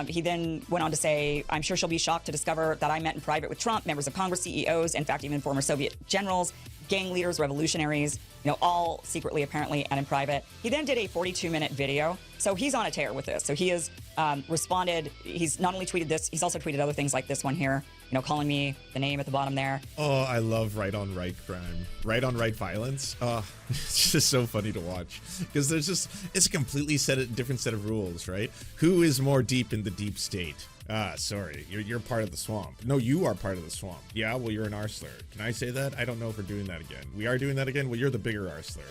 He then went on to say, I'm sure she'll be shocked to discover that I met in private with Trump, members of Congress, CEOs, in fact, even former Soviet generals, gang leaders, revolutionaries, all secretly, apparently, and in private. He then did a 42-minute video. So he's on a tear with this. So he has responded. He's not only tweeted this, he's also tweeted other things like this one here, calling me the name at the bottom there. Oh, I love right-on-right crime. Right-on-right violence. Oh, it's just so funny to watch. Because it's a completely different set of rules, right? Who is more deep in the deep state? Sorry, you're part of the swamp. No, you are part of the swamp. Yeah, well, you're an arsler. Can I say that? I don't know if we're doing that again. We are doing that again? Well, you're the bigger arsler.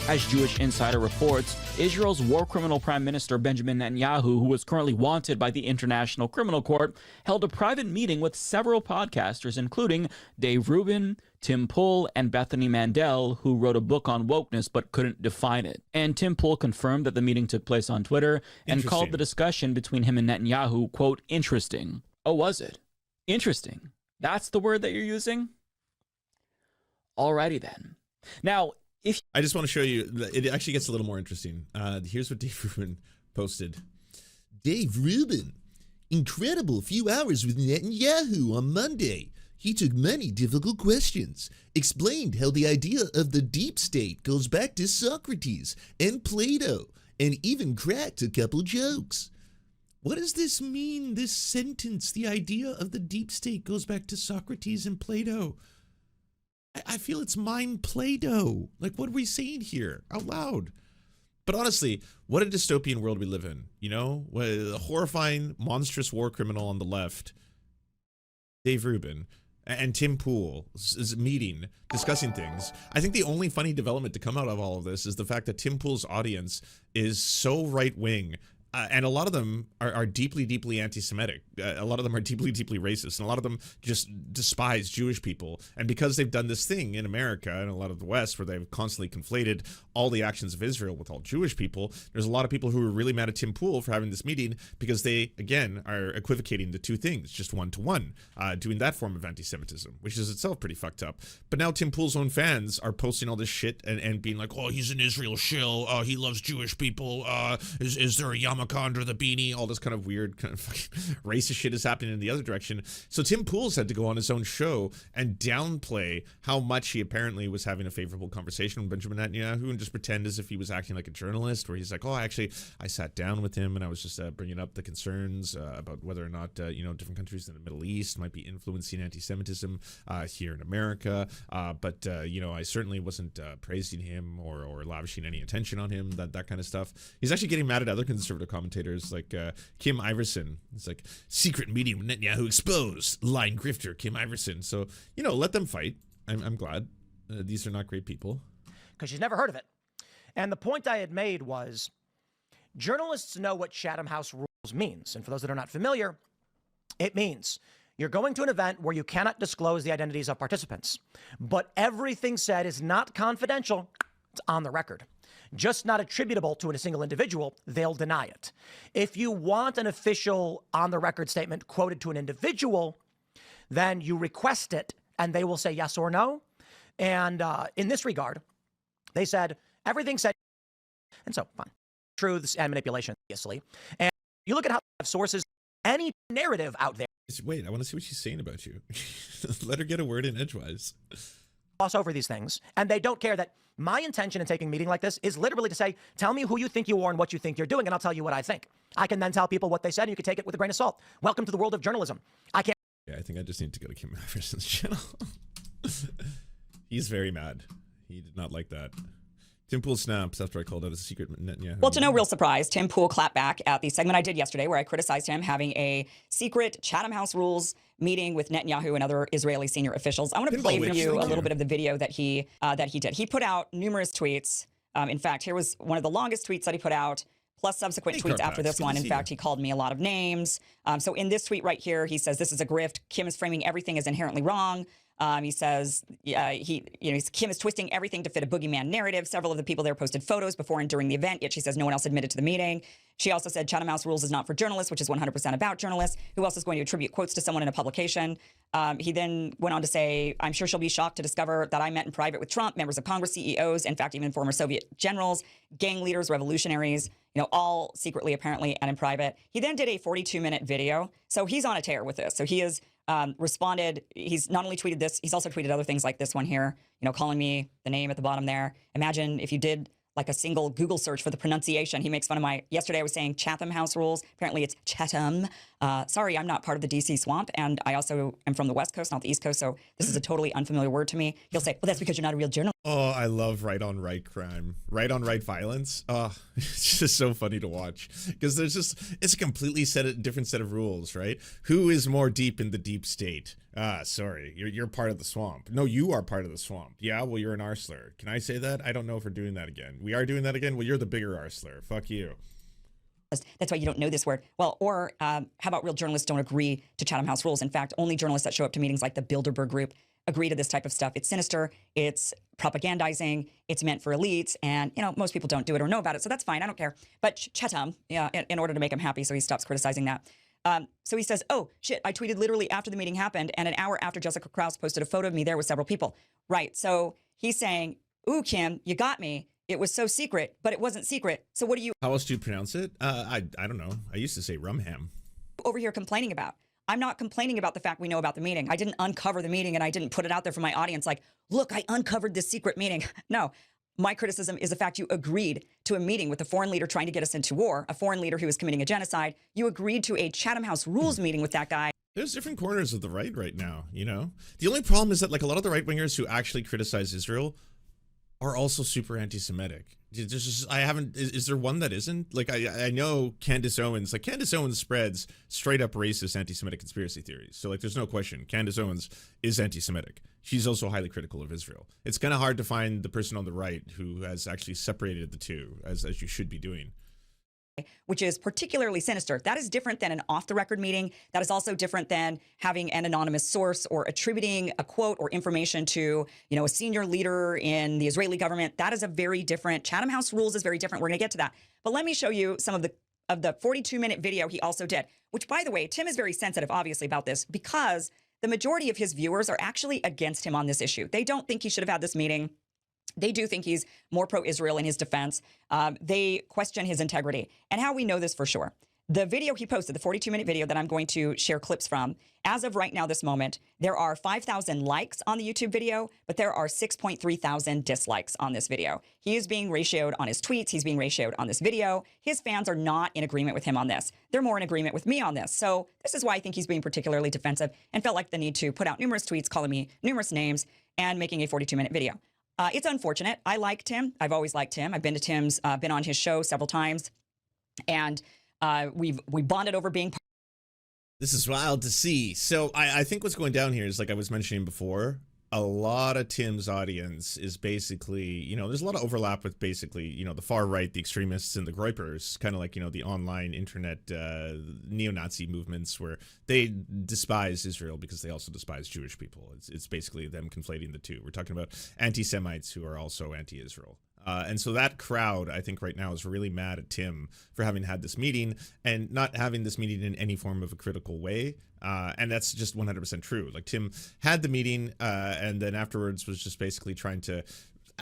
As Jewish Insider reports, Israel's war criminal Prime Minister Benjamin Netanyahu, who is currently wanted by the International Criminal Court, held a private meeting with several podcasters, including Dave Rubin, Tim Pool, and Bethany Mandel, who wrote a book on wokeness but couldn't define it. And Tim Pool confirmed that the meeting took place on Twitter and called the discussion between him and Netanyahu, quote, interesting. Oh, was it? Interesting. That's the word that you're using? Alrighty then. Now, I just want to show you, it actually gets a little more interesting. Here's what Dave Rubin posted. Dave Rubin, incredible few hours with Netanyahu on Monday. He took many difficult questions, explained how the idea of the deep state goes back to Socrates and Plato, and even cracked a couple jokes. What does this mean, this sentence? The idea of the deep state goes back to Socrates and Plato. I feel it's mind Play-Doh. Like, what are we saying here out loud? But honestly, what a dystopian world we live in. A horrifying, monstrous war criminal on the left, Dave Rubin, and Tim Pool is meeting, discussing things. I think the only funny development to come out of all of this is the fact that Tim Pool's audience is so right-wing. And a lot of them are deeply, deeply anti-Semitic. A lot of them are deeply, deeply racist. And a lot of them just despise Jewish people. And because they've done this thing in America and a lot of the West where they've constantly conflated all the actions of Israel with all Jewish people, there's a lot of people who are really mad at Tim Pool for having this meeting because they, again, are equivocating the two things, just one-to-one, doing that form of anti-Semitism, which is itself pretty fucked up. But now Tim Pool's own fans are posting all this shit and being like, oh, he's an Israel shill. He loves Jewish people. Is there a yarmulke under the beanie? All this kind of weird kind of fucking racist shit is happening in the other direction. So Tim Pool's had to go on his own show and downplay how much he apparently was having a favorable conversation with Benjamin Netanyahu and just pretend as if he was acting like a journalist, where he's like, oh, actually, I sat down with him and I was just bringing up the concerns about whether or not, different countries in the Middle East might be influencing anti-Semitism here in America. But I certainly wasn't praising him or lavishing any attention on him, that kind of stuff. He's actually getting mad at other conservative commentators like Kim Iverson. It's like, secret meeting with Netanyahu exposed, lying grifter Kim Iverson. So, let them fight. I'm glad. These are not great people. Because she's never heard of it. And the point I had made was, journalists know what Chatham House rules means. And for those that are not familiar, it means you're going to an event where you cannot disclose the identities of participants, but everything said is not confidential. It's on the record. Just not attributable to a single individual, they'll deny it. If you want an official on-the-record statement quoted to an individual, then you request it, and they will say yes or no. And in this regard, they said everything said, and so fine. Truths and manipulation, obviously. And you look at how they have sources, any narrative out there. Wait, I want to see what she's saying about you. Let her get a word in edgewise. Gloss over these things, and they don't care that my intention in taking a meeting like this is literally to say, tell me who you think you are and what you think you're doing, and I'll tell you what I think. I can then tell people what they said, and you can take it with a grain of salt. Welcome to the world of journalism. I can't. Yeah, I think I just need to go to Kim Iverson's channel. He's very mad. He did not like that. Tim Pool snaps after I called out a secret Netanyahu. Well, to no real surprise, Tim Pool clapped back at the segment I did yesterday where I criticized him having a secret Chatham House rules meeting with Netanyahu and other Israeli senior officials. I want to play for you a little bit of the video that he did. He put out numerous tweets. In fact, here was one of the longest tweets that he put out, plus subsequent tweets after this one. In fact, he called me a lot of names. So in this tweet right here, he says, this is a grift. Kim is framing everything as inherently wrong. He says Kim is twisting everything to fit a boogeyman narrative. Several of the people there posted photos before and during the event, yet she says no one else admitted to the meeting. She also said Chatham House rules is not for journalists, which is 100% about journalists. Who else is going to attribute quotes to someone in a publication? He then went on to say, I'm sure she'll be shocked to discover that I met in private with Trump, members of Congress, CEOs, in fact, even former Soviet generals, gang leaders, revolutionaries, all secretly, apparently, and in private. He then did a 42-minute video. So he's on a tear with this. So he has responded. He's not only tweeted this, he's also tweeted other things like this one here, calling me the name at the bottom there. Imagine if you did like a single Google search for the pronunciation. He makes fun of yesterday I was saying Chatham House rules. Apparently it's Chatham. Sorry, I'm not part of the DC swamp. And I also am from the West Coast, not the East Coast. So this is a totally unfamiliar word to me. He'll say, well, that's because you're not a real journalist. Oh, I love right on right crime, right on right violence. Oh, it's just so funny to watch because it's a completely different set of rules, right? Who is more deep in the deep state? Sorry, you're part of the swamp. No, you are part of the swamp. Yeah, well, you're an arsler. Can I say that? I don't know if we're doing that again. We are doing that again? Well, you're the bigger arsler. Fuck you. That's why you don't know this word. Well, or how about real journalists don't agree to Chatham House rules? In fact, only journalists that show up to meetings like the Bilderberg Group agree to this type of stuff. It's sinister. It's propagandizing. It's meant for elites. And, most people don't do it or know about it. So that's fine. I don't care. But Chatham, in order to make him happy, so he stops criticizing that. So he says, oh, shit, I tweeted literally after the meeting happened and an hour after Jessica Krause posted a photo of me there with several people. Right. So he's saying, ooh, Kim, you got me. It was so secret, but it wasn't secret. So what do you... How else do you pronounce it? I don't know. I used to say rumham. ...over here complaining about? I'm not complaining about the fact we know about the meeting. I didn't uncover the meeting and I didn't put it out there for my audience like, look, I uncovered this secret meeting. No, my criticism is the fact you agreed to a meeting with a foreign leader trying to get us into war, a foreign leader who was committing a genocide. You agreed to a Chatham House rules meeting with that guy. There's different corners of the right now, The only problem is that like a lot of the right-wingers who actually criticize Israel are also super anti-Semitic. Is there one that isn't? Like, I know Candace Owens spreads straight up racist anti-Semitic conspiracy theories. So like, there's no question. Candace Owens is anti-Semitic. She's also highly critical of Israel. It's kind of hard to find the person on the right who has actually separated the two as you should be doing. Which is particularly sinister. That is different than an off-the-record meeting. That is also different than having an anonymous source or attributing a quote or information to, a senior leader in the Israeli government. That is a very different. Chatham House rules is very different. We're going to get to that. But let me show you some of the 42-minute video he also did, which, by the way, Tim is very sensitive, obviously, about this because the majority of his viewers are actually against him on this issue. They don't think he should have had this meeting. They do think he's more pro-Israel in his defense. They question his integrity. And how we know this for sure. The video he posted, the 42-minute video that I'm going to share clips from, as of right now, this moment, there are 5,000 likes on the YouTube video, but there are 6.3 thousand dislikes on this video. He is being ratioed on his tweets. He's being ratioed on this video. His fans are not in agreement with him on this. They're more in agreement with me on this. So this is why I think he's being particularly defensive and felt like the need to put out numerous tweets, calling me numerous names, and making a 42-minute video. It's unfortunate. I like Tim. I've always liked Tim. I've been to Tim's, been on his show several times, and we bonded over being. This is wild to see. So I think what's going down here is, like I was mentioning before, a lot of Tim's audience is basically, there's a lot of overlap with basically, the far right, the extremists and the groypers, kind of like, the online internet neo-Nazi movements where they despise Israel because they also despise Jewish people. It's basically them conflating the two. We're talking about anti-Semites who are also anti-Israel. And so that crowd, I think right now, is really mad at Tim for having had this meeting and not having this meeting in any form of a critical way. And that's just 100% true. Like, Tim had the meeting and then afterwards was just basically trying to,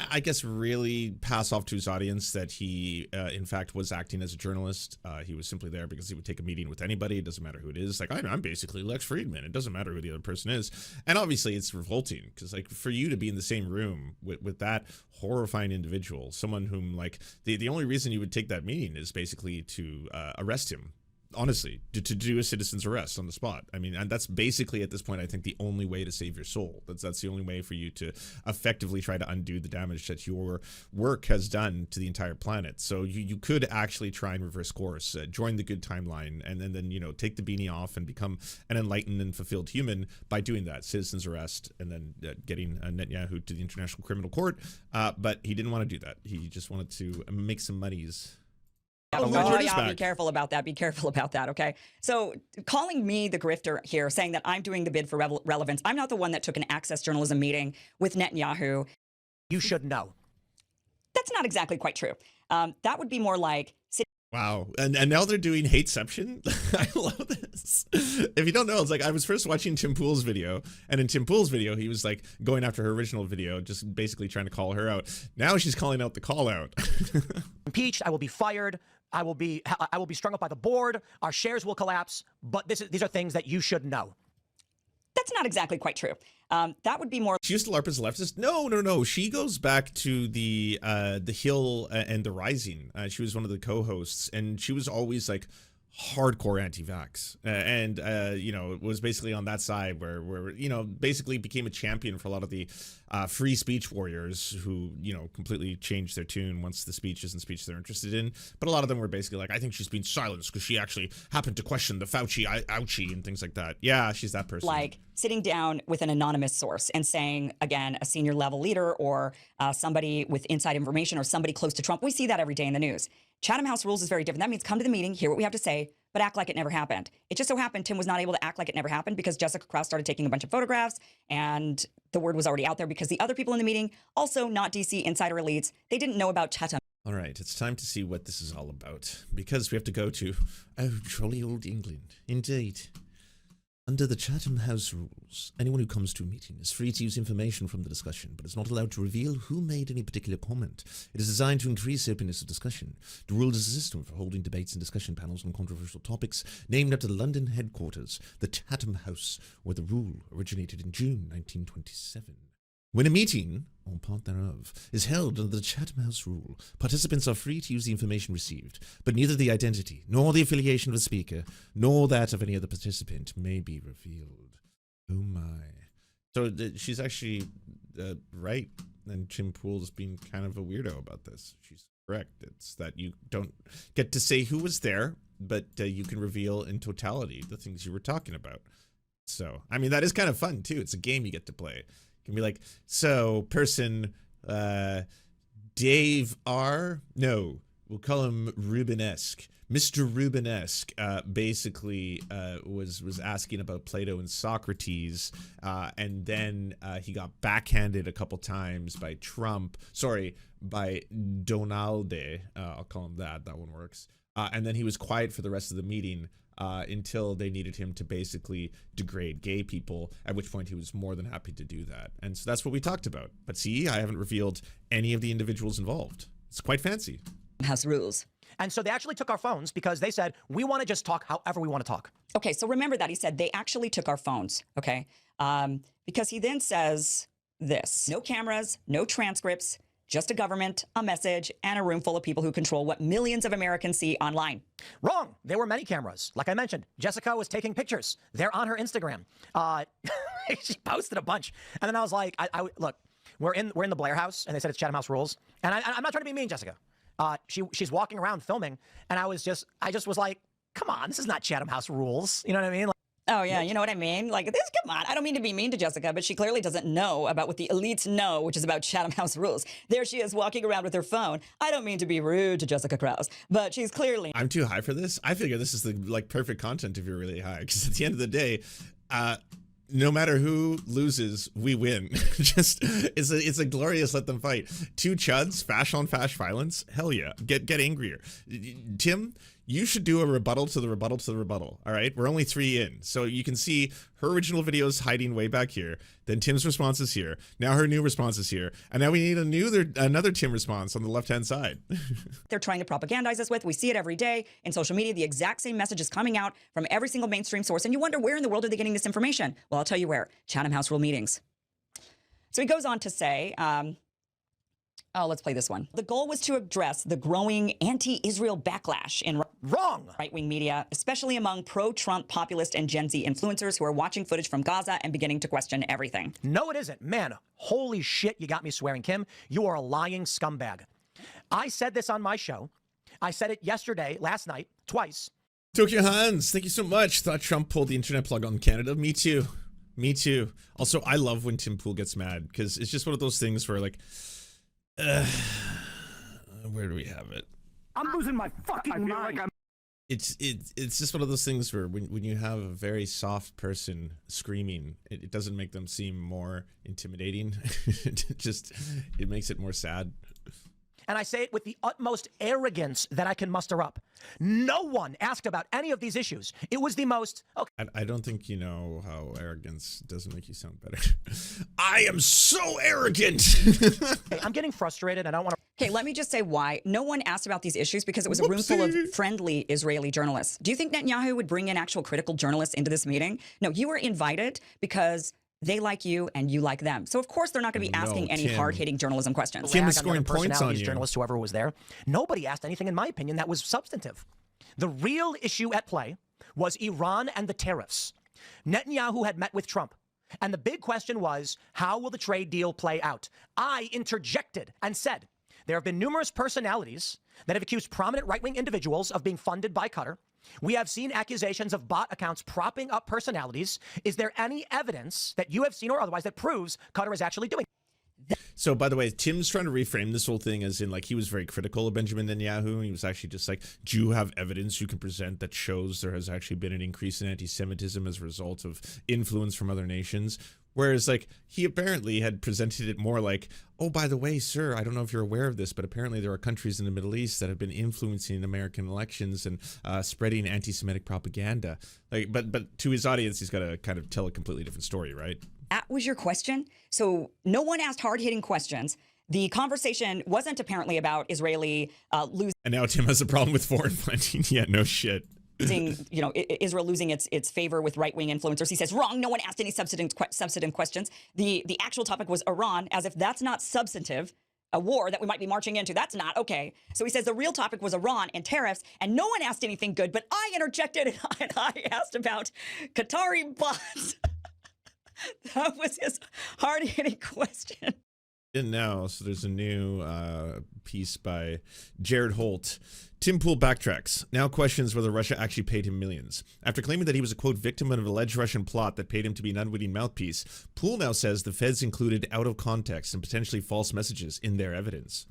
I guess, really pass off to his audience that he, in fact, was acting as a journalist. He was simply there because he would take a meeting with anybody. It doesn't matter who it is. Like, I'm basically Lex Friedman. It doesn't matter who the other person is. And obviously, it's revolting because, like, for you to be in the same room with that horrifying individual, someone whom, like, the only reason you would take that meeting is basically to arrest him. Honestly, to do a citizen's arrest on the spot. I mean, and that's basically at this point, I think, the only way to save your soul. That's the only way for you to effectively try to undo the damage that your work has done to the entire planet. So you could actually try and reverse course, join the good timeline, and then take the beanie off and become an enlightened and fulfilled human by doing that citizen's arrest and then getting Netanyahu to the International Criminal Court. But he didn't want to do that. He just wanted to make some monies. Oh, Oh, it is yeah, back. be careful about that. Be careful about that, okay? So calling me the grifter here, saying that I'm doing the bid for relevance, I'm not the one that took an Access Journalism meeting with Netanyahu. You should know. That's not exactly quite true. That would be more like Wow. And now they're doing hateception. I love this. If you don't know, it's like I was first watching Tim Pool's video, and in Tim Pool's video, he was like going after her original video, just basically trying to call her out. Now she's calling out the call out. Impeached, I will be fired. I will be strung up by the board. Our shares will collapse. But these are things that you should know. that's not exactly quite true. That would be more. She used to LARP as a leftist. No. She goes back to the Hill and the Rising. She was one of the co-hosts, and she was always like hardcore anti-vax, and you know, was basically on that side where you know, basically became a champion for a lot of the free speech warriors who, you know, completely changed their tune once the speech isn't speech they're interested in. But a lot of them were basically like, I think she's being silenced because she actually happened to question the Fauci ouchie and things like that. Yeah, she's that person. Like sitting down with an anonymous source and saying, again, a senior level leader or somebody with inside information or somebody close to Trump. We see that every day in the news. Chatham House rules is very different. That means come to the meeting, hear what we have to say, but act like it never happened. It just so happened Tim was not able to act like it never happened because Jessica Krause started taking a bunch of photographs, and the word was already out there because the other people in the meeting, also not DC insider elites, they didn't know about Chatham. All right, it's time to see what this is all about, because we have to go to, oh, jolly old England. Indeed. Under the Chatham House rules, anyone who comes to a meeting is free to use information from the discussion, but is not allowed to reveal who made any particular comment. It is designed to increase openness of discussion. The rule is a system for holding debates and discussion panels on controversial topics, named after the London headquarters, the Chatham House, where the rule originated in June 1927. When a meeting, or part thereof, is held under the Chatham House rule, participants are free to use the information received, but neither the identity, nor the affiliation of the speaker, nor that of any other participant may be revealed. Oh my. So she's actually right, and Tim Pool's being kind of a weirdo about this. She's correct. It's that you don't get to say who was there, but you can reveal in totality the things you were talking about. So, I mean, that is kind of fun, too. It's a game you get to play. Can be like, so person Dave R. No, we'll call him Rubenesque. Mr. Rubenesque basically was asking about Plato and Socrates, and then he got backhanded a couple times by Trump. Sorry, by Donalde. I'll call him that. That one works. And then he was quiet for the rest of the meeting. Until they needed him to basically degrade gay people, at which point he was more than happy to do that. And so that's what we talked about. But see, I haven't revealed any of the individuals involved. It's quite fancy. House rules. And so they actually took our phones because they said, we want to just talk however we want to talk. Okay, so remember that he said they actually took our phones, okay? Because he then says this: no cameras, no transcripts, just a government, a message, and a room full of people who control what millions of Americans see online. Wrong. There were many cameras. Like I mentioned, Jessica was taking pictures. They're on her Instagram. She posted a bunch. And then I was like, look, we're in the Blair House, and they said it's Chatham House rules. And I'm not trying to be mean, Jessica. She's walking around filming, and I just was like, come on, this is not Chatham House rules. You know what I mean? Oh, yeah, you know what I mean? Like, this, come on. I don't mean to be mean to Jessica, but she clearly doesn't know about what the elites know, which is about Chatham House rules. There she is walking around with her phone. I don't mean to be rude to Jessica Krause, but she's clearly... I'm too high for this. I figure this is the perfect content if you're really high, because at the end of the day, no matter who loses, we win. Just it's a glorious let them fight. Two chuds, fash on fash violence. Hell yeah, get angrier. Tim, you should do a rebuttal to the rebuttal to the rebuttal. All right, we're only 3 in, so you can see her original video is hiding way back here. Then Tim's response is here. Now her new response is here, and now we need another Tim response on the left-hand side. They're trying to propagandize us with. We see it every day in social media. The exact same message is coming out from every single mainstream source, and you wonder where in the world are they getting this information? Well, I'll tell you where. Chatham House rule meetings. So he goes on to say, let's play this one. The goal was to address the growing anti-Israel backlash in right-wing media, especially among pro-Trump populist and Gen Z influencers who are watching footage from Gaza and beginning to question everything. No, it isn't. Man, holy shit, you got me swearing. Kim, you are a lying scumbag. I said this on my show. I said it yesterday, last night, twice. Tokyo Hans, thank you so much. Thought Trump pulled the internet plug on Canada. Me too. Me too. Also, I love when Tim Pool gets mad, because it's just one of those things where, like, where do we have it? I'm losing my fucking mind. Like it's just one of those things where when you have a very soft person screaming, it doesn't make them seem more intimidating. It makes it more sad. And I say it with the utmost arrogance that I can muster up. No one asked about any of these issues. It was the most... Okay. I don't think you know how arrogance doesn't make you sound better. I am so arrogant. I'm getting frustrated. I don't want to... Okay, let me just say why. No one asked about these issues because it was a room full of friendly Israeli journalists. Do you think Netanyahu would bring in actual critical journalists into this meeting? No, you were invited because they like you and you like them. So of course they're not going to be asking any hard-hitting journalism questions. Tim is scoring points on you. Journalists, whoever was there. Nobody asked anything, in my opinion, that was substantive. The real issue at play was Iran and the tariffs. Netanyahu had met with Trump. And the big question was, how will the trade deal play out? I interjected and said, there have been numerous personalities that have accused prominent right-wing individuals of being funded by Qatar. We have seen accusations of bot accounts propping up personalities. Is there any evidence that you have seen or otherwise that proves Qatar is actually doing? So, by the way, Tim's trying to reframe this whole thing as in, like, he was very critical of Benjamin Netanyahu, and he was actually just like, do you have evidence you can present that shows there has actually been an increase in anti-Semitism as a result of influence from other nations? Whereas, like, he apparently had presented it more like, oh, by the way, sir, I don't know if you're aware of this, but apparently there are countries in the Middle East that have been influencing American elections and spreading anti-Semitic propaganda. Like, but to his audience, he's got to kind of tell a completely different story, right? That was your question? So no one asked hard-hitting questions. The conversation wasn't apparently about Israeli losing. And now Tim has a problem with foreign funding. Yeah, no shit. Israel losing its favor with right-wing influencers. He says, wrong, no one asked any substantive questions. The actual topic was Iran, as if that's not substantive, a war that we might be marching into. That's not okay. So he says the real topic was Iran and tariffs, and no one asked anything good, but I interjected and I asked about Qatari bots. That was his hard-hitting question. And now, so there's a new piece by Jared Holt. Tim Pool backtracks, now questions whether Russia actually paid him millions. After claiming that he was a, quote, victim of an alleged Russian plot that paid him to be an unwitting mouthpiece, Pool now says the feds included out-of-context and potentially false messages in their evidence.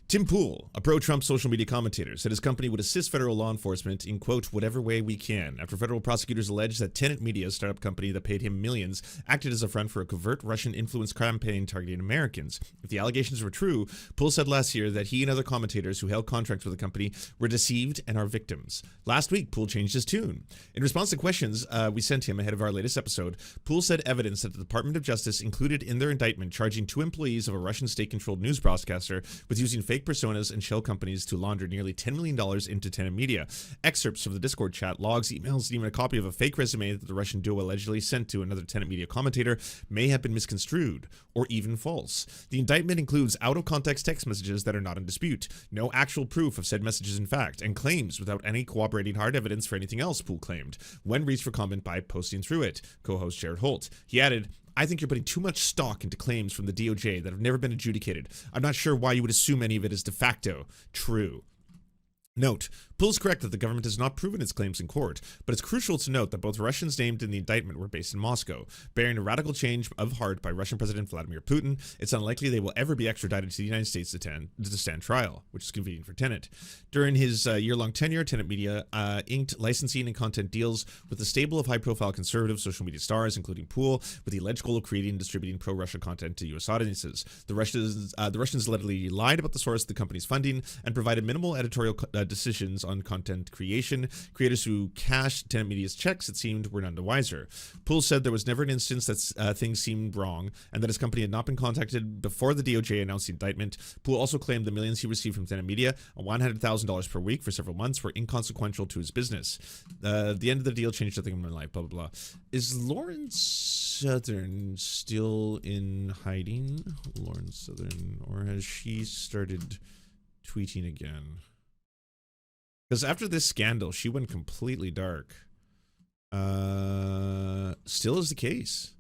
Tim Pool, a pro-Trump social media commentator, said his company would assist federal law enforcement in, quote, whatever way we can, after federal prosecutors alleged that Tenet Media, a startup company that paid him millions, acted as a front for a covert Russian influence campaign targeting Americans. If the allegations were true, Pool said last year that he and other commentators who held contracts with the company were deceived and are victims. Last week, Pool changed his tune. In response to questions we sent him ahead of our latest episode, Pool said evidence that the Department of Justice included in their indictment charging 2 employees of a Russian state-controlled news broadcaster with using fake personas and shell companies to launder nearly $10 million into Tenet Media. Excerpts from the Discord chat, logs, emails, and even a copy of a fake resume that the Russian duo allegedly sent to another Tenet Media commentator may have been misconstrued or even false. The indictment includes out-of-context text messages that are not in dispute, no actual proof of said messages in fact, and claims without any corroborating hard evidence for anything else, Pool claimed, when reached for comment by posting through it. Co-host Jared Holt. He added, I think you're putting too much stock into claims from the DOJ that have never been adjudicated. I'm not sure why you would assume any of it is de facto true. Note, Pool's correct that the government has not proven its claims in court, but it's crucial to note that both Russians named in the indictment were based in Moscow. Bearing a radical change of heart by Russian President Vladimir Putin, it's unlikely they will ever be extradited to the United States to stand trial, which is convenient for Tenet. During his year-long tenure, Tenet Media inked licensing and content deals with a stable of high-profile conservative social media stars, including Pool, with the alleged goal of creating and distributing pro-Russia content to U.S. audiences. The Russians allegedly lied about the source of the company's funding and provided minimal editorial decisions on content creation. Creators who cashed Tenet Media's checks, it seemed, were none the wiser. Pool said there was never an instance that things seemed wrong and that his company had not been contacted before the DOJ announced the indictment. Pool also claimed the millions he received from Tenet Media, $100,000 per week for several months, were inconsequential to his business. The end of the deal changed nothing in my life, blah, blah, blah. Is Lauren Southern still in hiding? Lauren Southern, or has she started tweeting again? Because after this scandal, she went completely dark. Still is the case.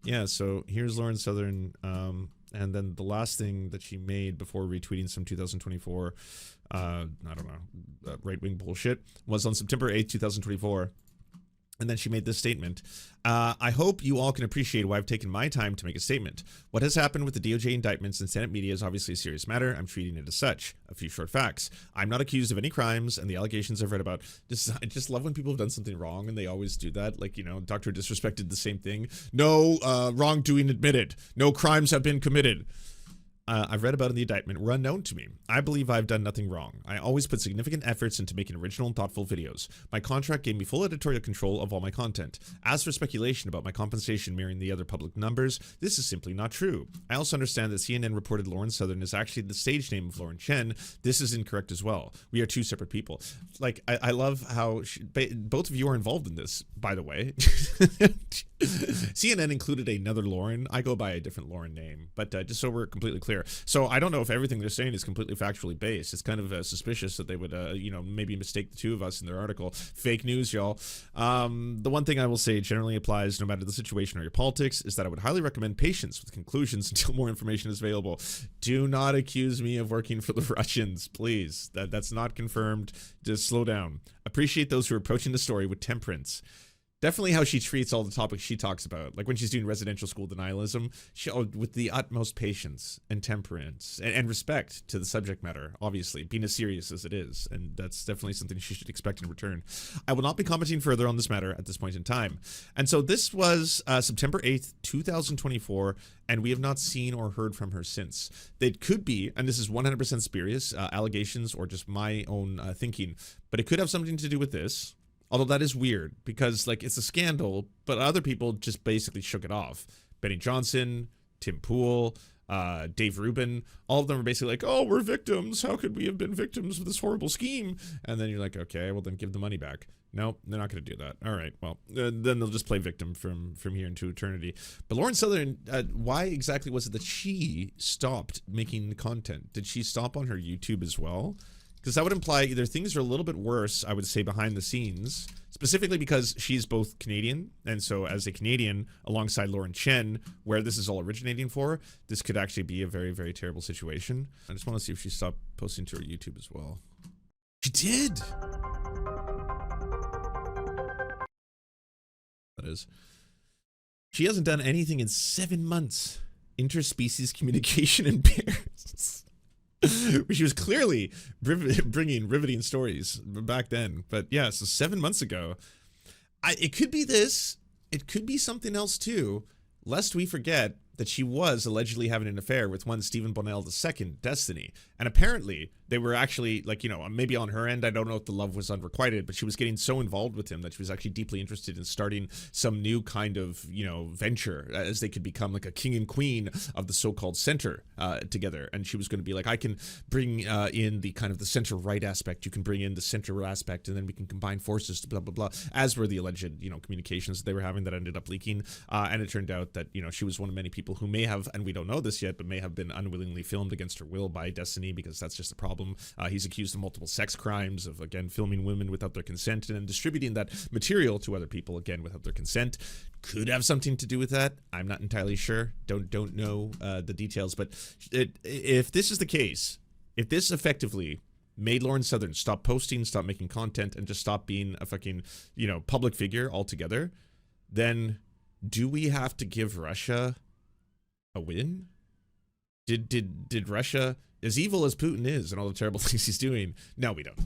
Yeah, so here's Lauren Southern. And then the last thing that she made before retweeting some 2024, I don't know, right-wing bullshit, was on September 8th, 2024. And then she made this statement. I hope you all can appreciate why I've taken my time to make a statement. What has happened with the DOJ indictments and Tenet Media is obviously a serious matter. I'm treating it as such. A few short facts. I'm not accused of any crimes, and the allegations I've read about, I just love when people have done something wrong, and they always do that. Like, you know, Dr. Disrespected the same thing. No wrongdoing admitted. No crimes have been committed. I've read about in the indictment were unknown to me. I believe I've done nothing wrong. I always put significant efforts into making original and thoughtful videos. My contract gave me full editorial control of all my content. As for speculation about my compensation mirroring the other public numbers, this is simply not true. I also understand that CNN reported Lauren Southern is actually the stage name of Lauren Chen. This is incorrect as well. We are two separate people. Like, I love how both of you are involved in this, by the way. CNN included another Lauren. I go by a different Lauren name, but just so we're completely clear. So I don't know if everything they're saying is completely factually based. It's kind of suspicious that they would, you know, maybe mistake the two of us in their article. Fake news, y'all. The one thing I will say generally applies no matter the situation or your politics is that I would highly recommend patience with conclusions until more information is available. Do not accuse me of working for the Russians, please. That's not confirmed. Just slow down. Appreciate those who are approaching the story with temperance. Definitely how she treats all the topics she talks about, like when she's doing residential school denialism, with the utmost patience and temperance and respect to the subject matter, obviously, being as serious as it is, and that's definitely something she should expect in return. I will not be commenting further on this matter at this point in time. And so this was September 8th, 2024, and we have not seen or heard from her since. It could be, and this is 100% spurious, allegations or just my own thinking, but it could have something to do with this. Although that is weird because, like, it's a scandal, but other people just basically shook it off. Benny Johnson, Tim Pool, Dave Rubin, all of them are basically like, oh, we're victims. How could we have been victims of this horrible scheme? And then you're like, okay, well, then give the money back. No, they're not going to do that. All right, well, then they'll just play victim from here into eternity. But Lauren Southern, why exactly was it that she stopped making content? Did she stop on her YouTube as well? Because that would imply either things are a little bit worse, I would say, behind the scenes, specifically because she's both Canadian. And so as a Canadian, alongside Lauren Chen, where this is all originating for, this could actually be a very, very terrible situation. I just want to see if she stopped posting to her YouTube as well. She did! That is. She hasn't done anything in 7 months. Interspecies communication in pairs. She was clearly bringing riveting stories back then. But yeah, so 7 months ago. It could be this. It could be something else too. Lest we forget that she was allegedly having an affair with one Stephen Bonnell II, Destiny. And apparently they were actually, like, you know, maybe on her end, I don't know if the love was unrequited, but she was getting so involved with him that she was actually deeply interested in starting some new kind of, you know, venture as they could become like a king and queen of the so-called center together. And she was going to be like, I can bring in the kind of the center-right aspect, you can bring in the center aspect, and then we can combine forces to blah, blah, blah, as were the alleged, you know, communications that they were having that ended up leaking. And it turned out that, you know, she was one of many people who may have, and we don't know this yet, but may have been unwillingly filmed against her will by Destiny, because that's just a problem. He's accused of multiple sex crimes, of, again, filming women without their consent and then distributing that material to other people, again, without their consent. Could have something to do with that. I'm not entirely sure. Don't know the details, but if this is the case, if this effectively made Lauren Southern stop posting, stop making content, and just stop being a fucking, you know, public figure altogether, then do we have to give Russia a win? Did Russia, as evil as Putin is and all the terrible things he's doing, no, we don't.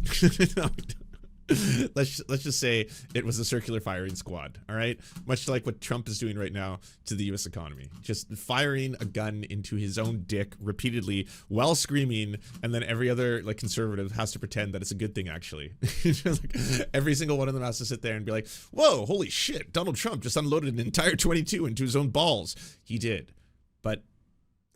No, we don't. Let's just say it was a circular firing squad, all right? Much like what Trump is doing right now to the U.S. economy. Just firing a gun into his own dick repeatedly while screaming, and then every other, like, conservative has to pretend that it's a good thing, actually. Like, every single one of them has to sit there and be like, whoa, holy shit, Donald Trump just unloaded an entire 22 into his own balls. He did. But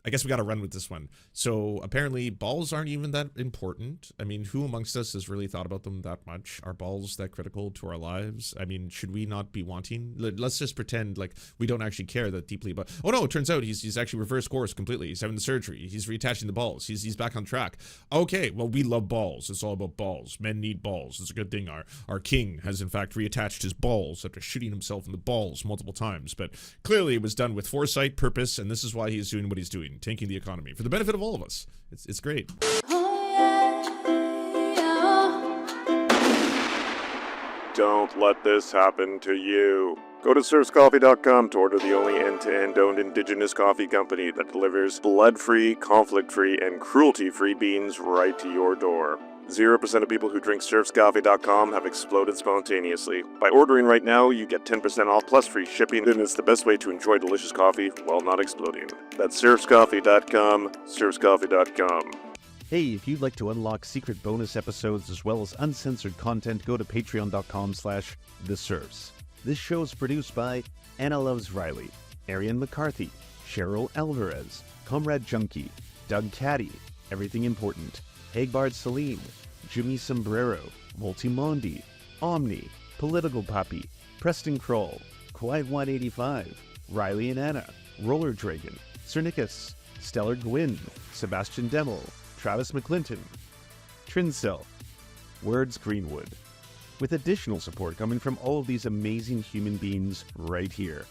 I guess we got to run with this one. So apparently balls aren't even that important. I mean, who amongst us has really thought about them that much? Are balls that critical to our lives? I mean, should we not be wanting? Let's just pretend like we don't actually care that deeply about, oh no, it turns out he's actually reversed course completely. He's having the surgery. He's reattaching the balls. He's back on track. Okay, well, we love balls. It's all about balls. Men need balls. It's a good thing. Our king has in fact reattached his balls after shooting himself in the balls multiple times. But clearly it was done with foresight, purpose, and this is why he's doing what he's doing. Tanking the economy for the benefit of all of us. It's great. Don't let this happen to you. Go to serfscoffee.com to order the only end-to-end owned indigenous coffee company that delivers blood-free, conflict-free, and cruelty-free beans right to your door. 0% of people who drink serfscoffee.com have exploded spontaneously. By ordering right now, you get 10% off plus free shipping, and it's the best way to enjoy delicious coffee while not exploding. That's serfscoffee.com, serfscoffee.com. Hey, if you'd like to unlock secret bonus episodes as well as uncensored content, go to patreon.com/theserfs. This show is produced by Anna Loves Riley, Arian McCarthy, Cheryl Alvarez, Comrade Junkie, Doug Caddy, Everything Important, Hagbard Celine, Jimmy Sombrero, Multimondi, Omni, Political Puppy, Preston Kroll, Quiet 185, Riley and Anna, Roller Dragon, Cernicus, Stellar Gwyn, Sebastian Demel, Travis McClinton, Trincell, Words Greenwood, with additional support coming from all of these amazing human beings right here.